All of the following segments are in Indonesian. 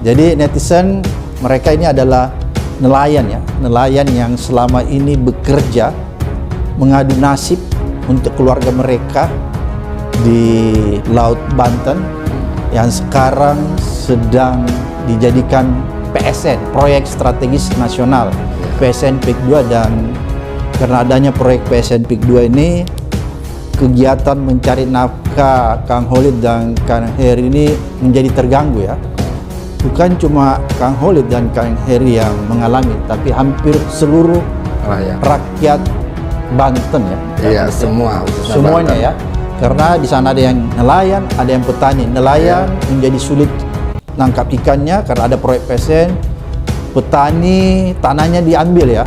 Jadi netizen mereka ini adalah nelayan ya, nelayan yang selama ini bekerja mengadu nasib untuk keluarga mereka di Laut Banten yang sekarang sedang dijadikan PSN, proyek strategis nasional, PSN PIK 2. Dan karena adanya proyek PSN PIK 2 ini, kegiatan mencari nafkah Kang Khalid dan Kang Heri ini menjadi terganggu ya. Bukan cuma Kang Khalid dan Kang Heri yang mengalami, tapi hampir seluruh rakyat Banten ya. Iya, semuanya ya. Karena di sana ada yang nelayan, ada yang petani. Nelayan menjadi sulit nangkap ikannya karena ada proyek PSN. Petani tanahnya diambil ya,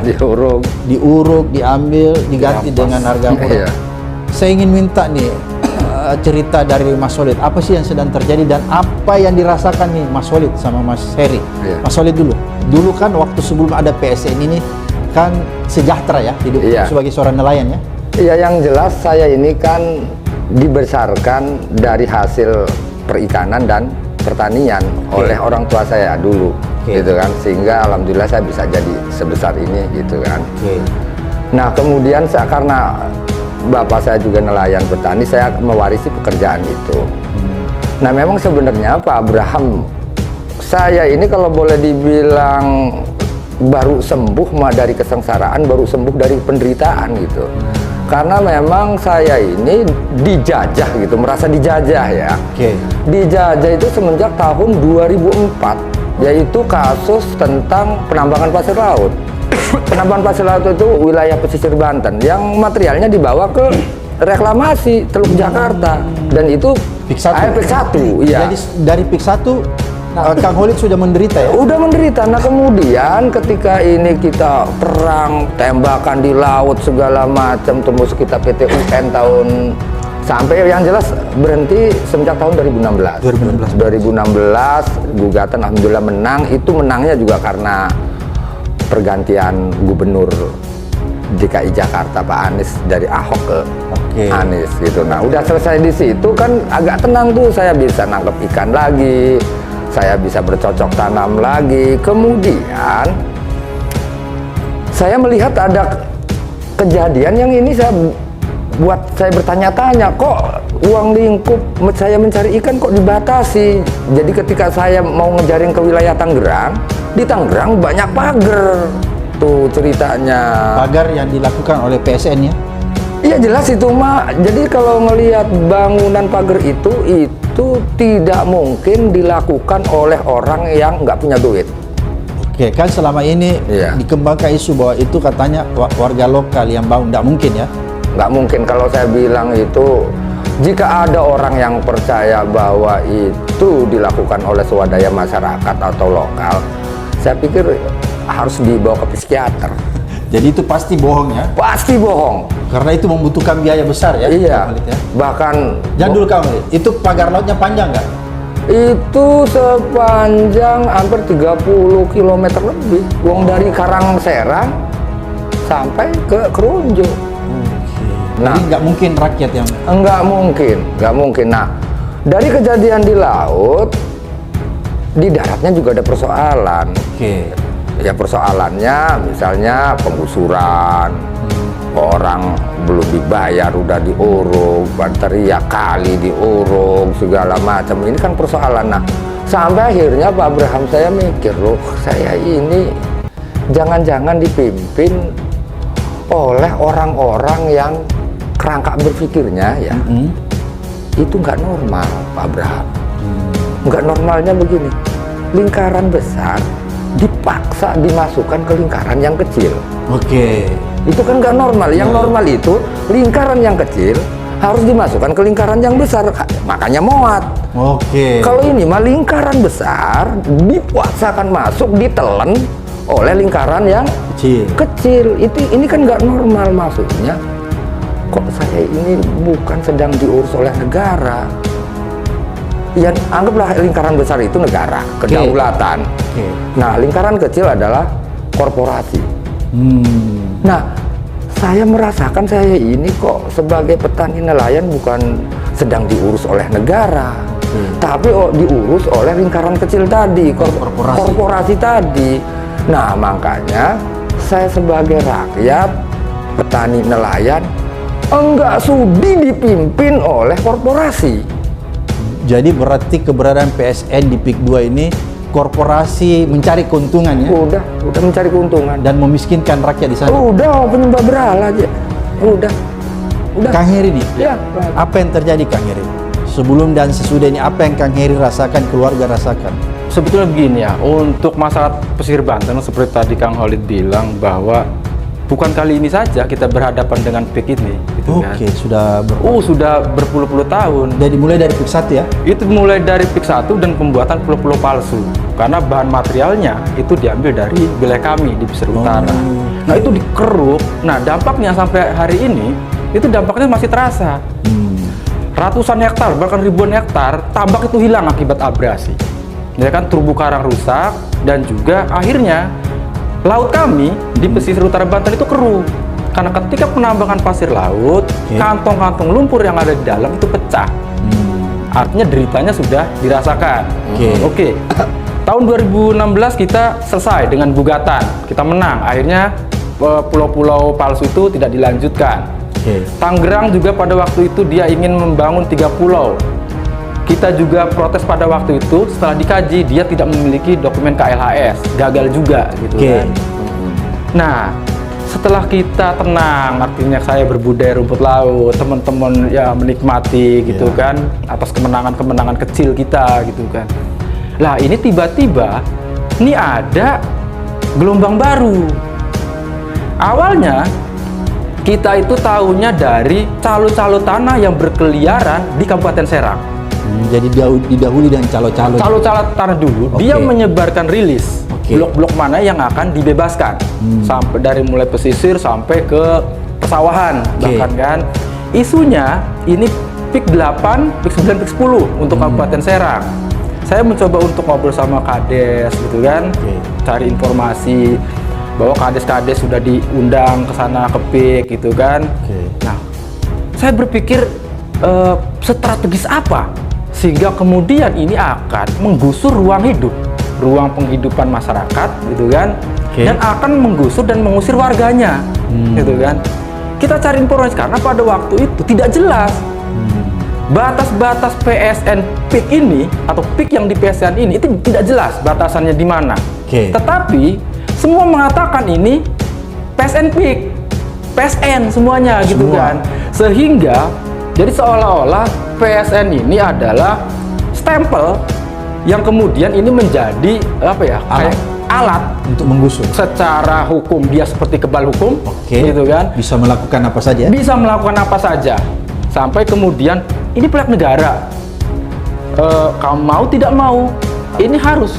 diuruk, diambil, diganti dengan harga murah. Saya ingin minta nih cerita dari Mas Khalid, apa sih yang sedang terjadi dan apa yang dirasakan nih Mas Khalid sama Mas Heri. Mas Khalid dulu kan waktu sebelum ada PSN ini kan sejahtera ya hidup sebagai seorang nelayan ya. Iya, yang jelas saya ini kan dibesarkan dari hasil perikanan dan pertanian oleh orang tua saya dulu, gitu kan, sehingga alhamdulillah saya bisa jadi sebesar ini, gitu kan. Nah kemudian karena bapak saya juga nelayan petani, saya mewarisi pekerjaan itu. Nah memang sebenarnya Pak Abraham, saya ini kalau boleh dibilang baru sembuh dari kesengsaraan, baru sembuh dari penderitaan gitu. Karena memang saya ini dijajah gitu, merasa dijajah ya. Dijajah itu semenjak tahun 2004, yaitu kasus tentang penambangan pasir laut. Penambangan pasir laut itu wilayah pesisir Banten yang materialnya dibawa ke reklamasi Teluk Jakarta, dan itu PIK 1. Iya. Jadi dari PIK 1 Kang Khalid sudah menderita ya? Udah menderita. Nah kemudian ketika ini kita perang, tembakan di laut segala macam, tembus kita PT UN tahun, sampai yang jelas berhenti semenjak tahun 2016. 2016 gugatan alhamdulillah menang. Itu menangnya juga karena pergantian gubernur DKI Jakarta Pak Anies, dari Ahok ke Anies gitu. Nah udah selesai di situ kan agak tenang tuh, saya bisa nangkep ikan lagi, saya bisa bercocok tanam lagi. Kemudian saya melihat ada kejadian yang ini buat saya bertanya-tanya, kok uang lingkup saya mencari ikan kok dibatasi. Jadi ketika saya mau ngejaring ke wilayah Tangerang, di Tangerang banyak pagar tuh ceritanya. Pagar yang dilakukan oleh PSN ya? Iya jelas itu Mak. Jadi kalau ngelihat bangunan pagar itu tidak mungkin dilakukan oleh orang yang nggak punya duit. Oke, kan selama ini dikembangkan isu bahwa itu katanya warga lokal yang bangun. Nggak mungkin ya? Nggak mungkin. Kalau saya bilang itu, jika ada orang yang percaya bahwa itu dilakukan oleh swadaya masyarakat atau lokal, saya pikir harus dibawa ke psikiater. Jadi itu pasti bohong ya? Pasti bohong. Karena itu membutuhkan biaya besar ya? Iya. Ya? Bahkan jangan dulu kamu, itu pagar lautnya panjang nggak? Itu sepanjang hampir 30 km lebih. Wong dari Karangserang sampai ke Kerunjo. Nah, jadi nggak mungkin rakyat yang... Nggak mungkin. Nah, dari kejadian di laut, di daratnya juga ada persoalan. Ya persoalannya misalnya penggusuran, orang belum dibayar udah diuruk, teriak kali diuruk segala macam. Ini kan persoalan. Nah sampai akhirnya Pak Abraham, saya mikir, loh saya ini jangan-jangan dipimpin oleh orang-orang yang kerangka berpikirnya ya itu nggak normal Pak Abraham. Nggak normalnya begini, lingkaran besar dipaksa dimasukkan ke lingkaran yang kecil. Itu kan nggak normal. Yang normal itu lingkaran yang kecil harus dimasukkan ke lingkaran yang besar, makanya muat. Kalau ini mah lingkaran besar dipaksakan masuk, ditelan oleh lingkaran yang kecil. Ini kan nggak normal. Maksudnya kok saya ini bukan sedang diurus oleh negara. Ya anggaplah lingkaran besar itu negara, kedaulatan. Nah lingkaran kecil adalah korporasi. Nah saya merasakan saya ini kok sebagai petani nelayan bukan sedang diurus oleh negara. tapi diurus oleh lingkaran kecil tadi, korporasi tadi. Nah, makanya saya sebagai rakyat, petani nelayan, enggak sudi dipimpin oleh korporasi. Jadi berarti keberadaan PSN di PIK 2 ini korporasi mencari keuntungan ya? Udah mencari keuntungan Dan memiskinkan rakyat di sana. Udah penyembah berhala aja. Udah. Kang Heri nih, Ya. apa yang terjadi Kang Heri? Sebelum dan sesudah ini apa yang Kang Heri rasakan, keluarga rasakan? Sebetulnya begini ya, untuk masyarakat pesisir Banten seperti tadi Kang Khalid bilang bahwa bukan kali ini saja kita berhadapan dengan PIK ini, gitu kan. Oke, sudah Sudah berpuluh-puluh tahun. Jadi mulai dari PIK 1 ya? Itu mulai dari PIK 1 dan pembuatan pulau-pulau palsu. Karena bahan materialnya itu diambil dari wilayah kami di pesisir utara. Nah, itu dikeruk. Nah, dampaknya sampai hari ini itu dampaknya masih terasa. Ratusan hektar, bahkan ribuan hektar tambak itu hilang akibat abrasi. Ya kan, terumbu karang rusak dan juga akhirnya laut kami di pesisir utara Banten itu keruh. Karena ketika penambangan pasir laut, kantong-kantong lumpur yang ada di dalam itu pecah. Artinya deritanya sudah dirasakan. Oke. Tahun 2016 kita selesai dengan gugatan. Kita menang. Akhirnya pulau-pulau palsu itu tidak dilanjutkan. Tangerang juga pada waktu itu dia ingin membangun 3 pulau. Kita juga protes pada waktu itu, setelah dikaji dia tidak memiliki dokumen KLHS, gagal juga gitu kan. Nah, setelah kita tenang, artinya saya berbudaya rumput laut, teman-teman ya menikmati gitu kan atas kemenangan-kemenangan kecil kita gitu kan. Lah, ini tiba-tiba ini ada gelombang baru. Awalnya kita itu tahunya dari calo-calo tanah yang berkeliaran di Kabupaten Serang. Jadi didahului dengan calo-calo. Calo-calo tanah dulu, dia menyebarkan rilis blok-blok mana yang akan dibebaskan, sampai dari mulai pesisir sampai ke persawahan, bahkan kan. Isunya ini PIK 8, PIK 9, PIK 10 untuk Kabupaten Serang. Saya mencoba untuk ngobrol sama Kades gitu kan, cari informasi bahwa kades-kades sudah diundang ke sana ke PIK gitu kan. Nah, saya berpikir strategis apa sehingga kemudian ini akan menggusur ruang hidup, ruang penghidupan masyarakat gitu kan, dan akan menggusur dan mengusir warganya gitu kan. Kita cari informasi karena pada waktu itu tidak jelas batas-batas PSN PIK ini atau PIK yang di PSN ini itu tidak jelas batasannya di mana. Tetapi semua mengatakan ini PSN PIK, PSN semuanya gitu kan. Sehingga jadi seolah-olah PSN ini adalah stempel yang kemudian ini menjadi apa ya? Alat untuk menggusur. Secara hukum dia seperti kebal hukum, gitu kan. Bisa melakukan apa saja. Bisa melakukan apa saja. Sampai kemudian ini proyek negara. Kamu mau tidak mau, ini harus